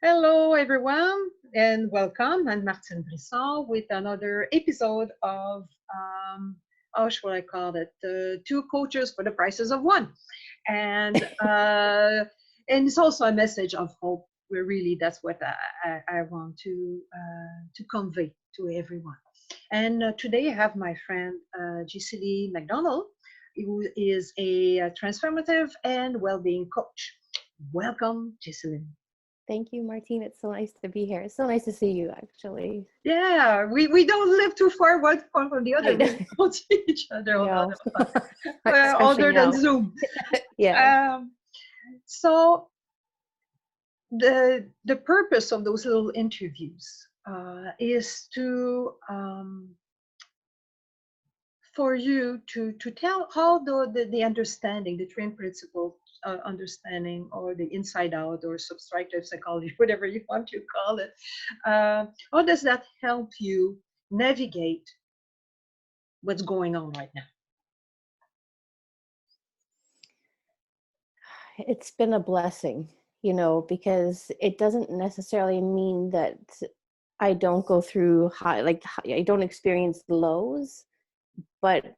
Hello, everyone, and welcome. I'm Martine Brisson with another episode of, how should I call it? Two coaches for the prices of one. And, uh, and it's also a message of hope. Where really, that's what I want to convey to everyone. And today I have my friend Jessie-Lynn MacDonald, who is a transformative and well-being coach. Welcome, Jessie-Lynn. Thank you, Martine. It's so nice to be here. It's so nice to see you, actually. Yeah, we don't live too far one from the I other. know. We don't see each other I a lot know. of time, Especially other than now. Zoom. Yeah. Um, so the purpose of those little interviews is to for you to tell how the understanding, the train principle understanding, or the inside out, or subtractive psychology, whatever you want to call it, how does that help you navigate what's going on right now? It's been a blessing, because it doesn't necessarily mean that I don't go through I don't experience lows, but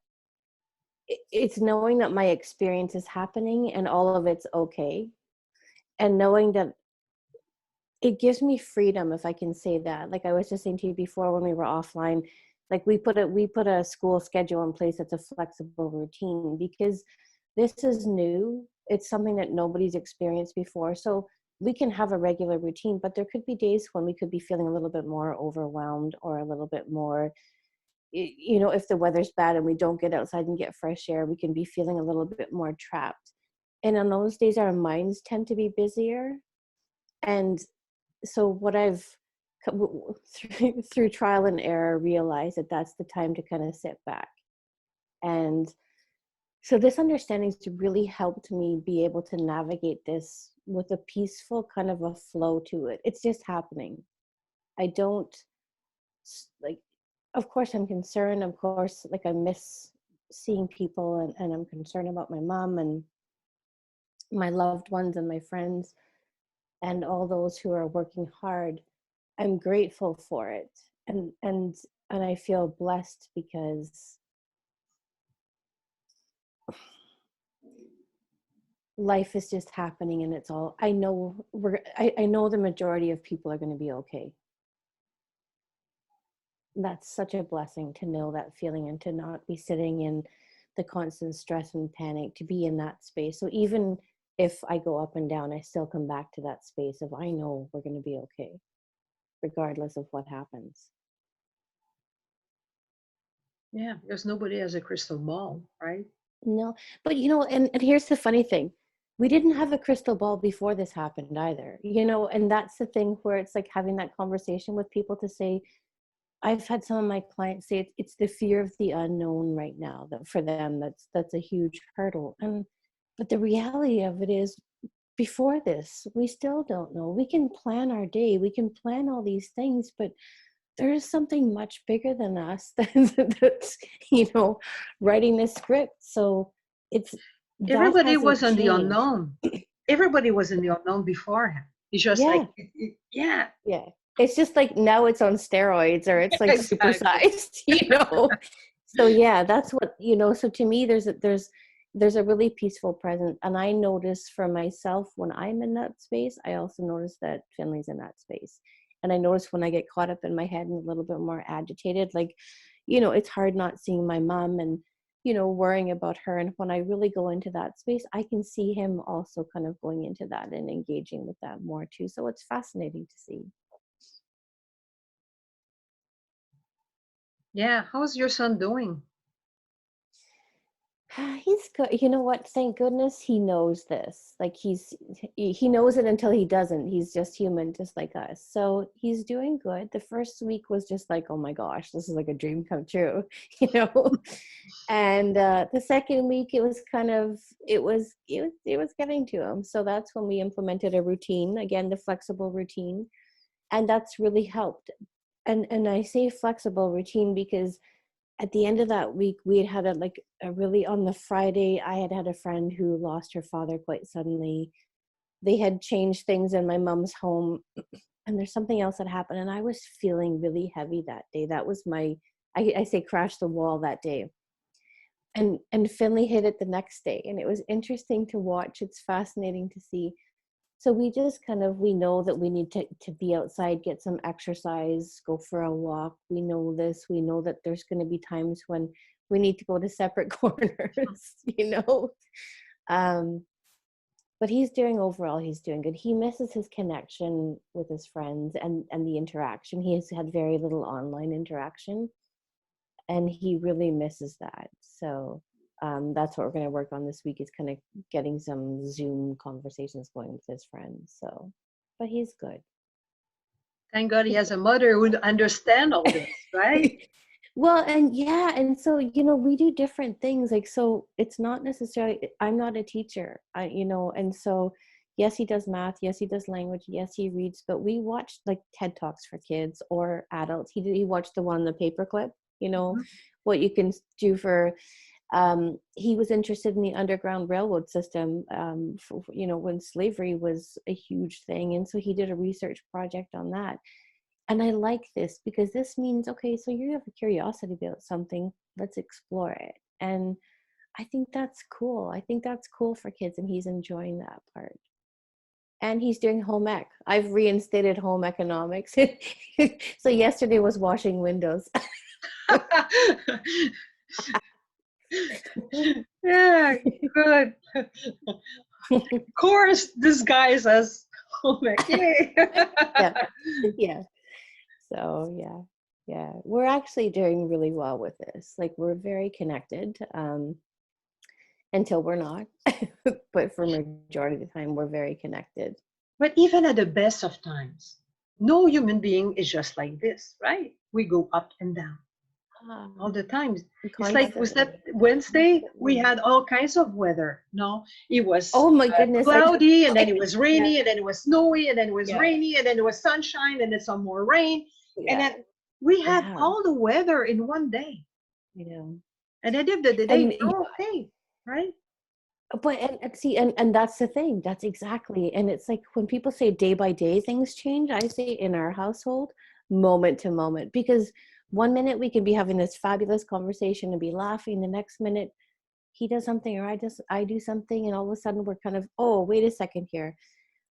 it's knowing that my experience is happening and all of it's okay. And knowing that it gives me freedom, if I can say that. Like I was just saying to you before when we were offline, like we put a school schedule in place that's a flexible routine because this is new. It's something that nobody's experienced before. So we can have a regular routine, but there could be days when we could be feeling a little bit more overwhelmed or a little bit more, if the weather's bad and we don't get outside and get fresh air, we can be feeling a little bit more trapped. And on those days, our minds tend to be busier. And so what I've through trial and error realized that that's the time to kind of sit back. And so this understanding has really helped me be able to navigate this with a peaceful kind of a flow to it. It's just happening. I don't like, of course I'm concerned. Of course, like I miss seeing people, and I'm concerned about my mom and my loved ones and my friends and all those who are working hard. I'm grateful for it, and I feel blessed because life is just happening, and it's all I know. I know the majority of people are going to be okay. That's such a blessing to know that feeling and to not be sitting in the constant stress and panic, to be in that space. So even if I go up and down, I still come back to that space of I know we're going to be okay, regardless of what happens. Yeah, because nobody has a crystal ball, right? No, but and here's the funny thing. We didn't have a crystal ball before this happened either, and that's the thing where it's like having that conversation with people to say, I've had some of my clients say it's the fear of the unknown right now, that for them, that's a huge hurdle. But the reality of it is, before this, we still don't know. We can plan our day, we can plan all these things, but there is something much bigger than us that's writing this script. So it's that Everybody was hasn't in the changed. unknown. Everybody was in the unknown beforehand. It's just like, Yeah, yeah, yeah. It's just like now it's on steroids, or it's like exactly. supersized. So yeah, that's what, so to me there's a really peaceful presence. And I notice for myself when I'm in that space, I also notice that Finley's in that space. And I notice when I get caught up in my head and a little bit more agitated, like, it's hard not seeing my mom and, worrying about her. And when I really go into that space, I can see him also kind of going into that and engaging with that more too. So it's fascinating to see. Yeah, how's your son doing? He's good. You know what? Thank goodness he knows this. Like he knows it until he doesn't. He's just human, just like us. So he's doing good. The first week was just like, oh my gosh, this is like a dream come true, you know. And the second week, it was kind of it was getting to him. So that's when we implemented a routine again, the flexible routine, and that's really helped. And I say flexible routine because at the end of that week, we had a really, on the Friday, I had a friend who lost her father quite suddenly. they had changed things in my mom's home, and there's something else that happened, and I was feeling really heavy that day. That was my, I say crash the wall that day. And Finley hit it the next day, and it was interesting to watch. It's fascinating to see. So we just kind of, we know that we need to be outside, get some exercise, go for a walk. We know this. We know that there's going to be times when we need to go to separate corners, you know. But he's doing good. He misses his connection with his friends and the interaction. He has had very little online interaction, and he really misses that. So that's what we're going to work on this week, is kind of getting some Zoom conversations going with his friends. So, but he's good. Thank God he has a mother who would understand all this, right? Well, and yeah, and so, you know, we do different things. Like, so it's not necessarily, I'm not a teacher, you know, and so yes, he does math, yes, he does language, yes, he reads, but we watch like TED Talks for kids or adults. He watched the one, the paperclip, you know, Mm-hmm. what you can do for, he was interested in the Underground Railroad system, you know, when slavery was a huge thing. And so he did a research project on that. And I like this because this means, okay, so you have a curiosity about something, let's explore it. And I think that's cool. I think that's cool for kids, and he's enjoying that part. And he's doing home ec. I've reinstated home economics. So yesterday was washing windows. Yeah, good. Of course, disguise as home ec. Yay. Yeah. So yeah, we're actually doing really well with this. Like, we're very connected, until we're not, but for majority of the time, we're very connected. But even at the best of times, no human being is just like this, right? We go up and down all the time. It's like, was that Wednesday? We had all kinds of weather. No, it was Oh my goodness! cloudy, and then it was rainy, Yeah. and then it was snowy, and then it was Yeah. rainy, and then it was sunshine, and then some more rain, and Yeah. then we had Yeah. all the weather in one day. You know, And at the end of the day, and we're okay, right? but and see, and that's the thing. That's exactly. And it's like when people say day by day things change, I say in our household, moment to moment, because one minute we can be having this fabulous conversation and be laughing, the next minute he does something or I do something, and all of a sudden we're kind of, oh, wait a second here.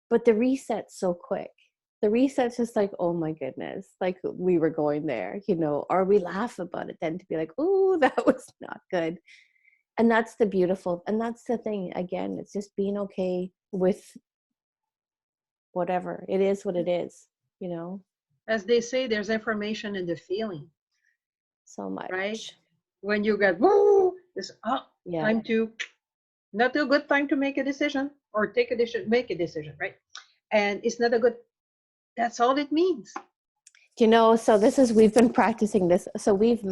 But the reset's so quick. The reset's just like, oh my goodness, like we were going there, you know, or we laugh about it then to be like, oh, that was not good. And that's the beautiful, and that's the thing, again, it's just being okay with whatever it is, what it is, you know. As they say, there's information in the feeling, So right? much. When you get woo, it's Yeah. time to, not a good time to make a decision or take a decision, make a decision, right? And it's not a good, that's all it means. You know, so this is, we've been practicing this. So I've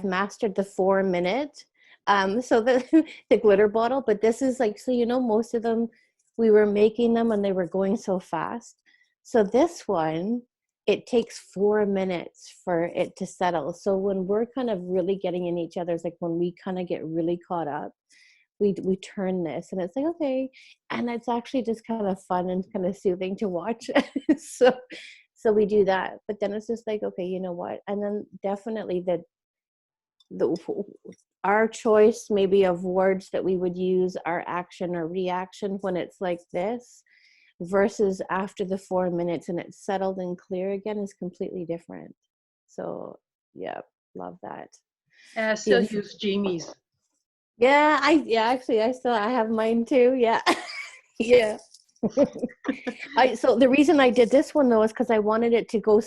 mastered the 4 minute, so the, the glitter bottle, but this is like, so, you know, most of them, we were making them and they were going so fast. So this one, it takes 4 minutes for it to settle. So when we're kind of really getting in each other's, like when we kind of get really caught up, we turn this and it's like, okay. And it's actually just kind of fun and kind of soothing to watch. So we do that, but then it's just like, okay, you know what? And then definitely the our choice maybe of words that we would use, our action or reaction when it's like this versus after the 4 minutes and it's settled and clear again is completely different. So yeah, love that. I still use Jamie's. Yeah, actually I have mine too. Yeah. Yeah. So the reason I did this one though is because I wanted it to go,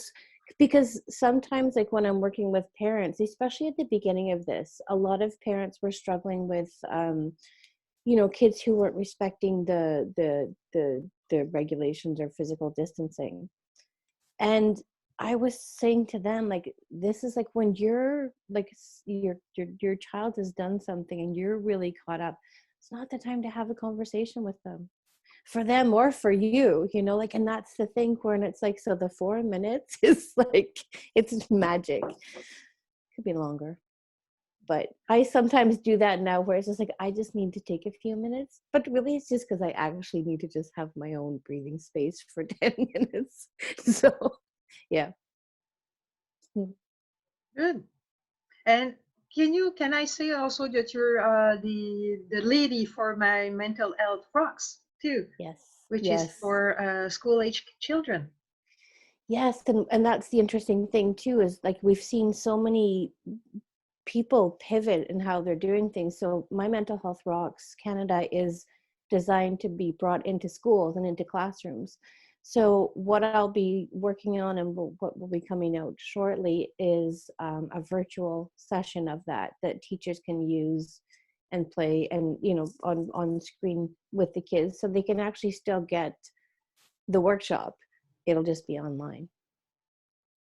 because sometimes like when I'm working with parents, especially at the beginning of this, a lot of parents were struggling with you know, kids who weren't respecting the regulations or physical distancing. And I was saying to them, like, this is like when you're like your child has done something and you're really caught up, it's not the time to have a conversation with them, for them or for you, you know, like, and that's the thing when it's like, so the 4 minutes is like, it's magic. Could be longer. But I sometimes do that now where it's just like, I just need to take a few minutes. But really, it's just because I actually need to just have my own breathing space for 10 minutes. So, yeah. Good. And can I say also that you're the lady for my mental health rocks too, Yes. which is Yes. for school age children. Yes. And that's the interesting thing too, is like we've seen so many people pivot in how they're doing things. So my Mental Health Rocks Canada is designed to be brought into schools and into classrooms. So what I'll be working on and what will be coming out shortly is a virtual session of that teachers can use and play and, you know, on screen with the kids, so they can actually still get the workshop. It'll just be online.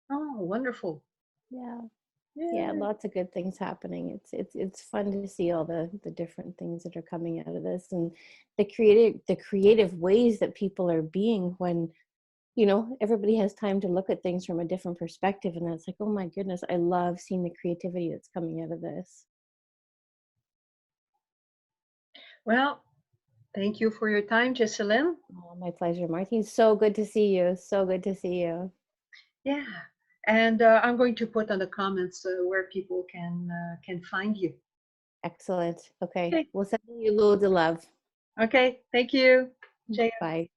Oh, wonderful. Yeah. Yeah, Yeah. lots of good things happening. It's fun to see all the different things that are coming out of this, and the creative ways that people are being when, you know, everybody has time to look at things from a different perspective, and it's like, oh my goodness, I love seeing the creativity that's coming out of this. Well, thank you for your time, Jessie-Lynn. Oh, my pleasure, Martine. So good to see you. So good to see you. Yeah. And I'm going to put on the comments where people can find you. Excellent. Okay, Okay. we'll send you loads of love. Okay. Thank you. Jay. Bye.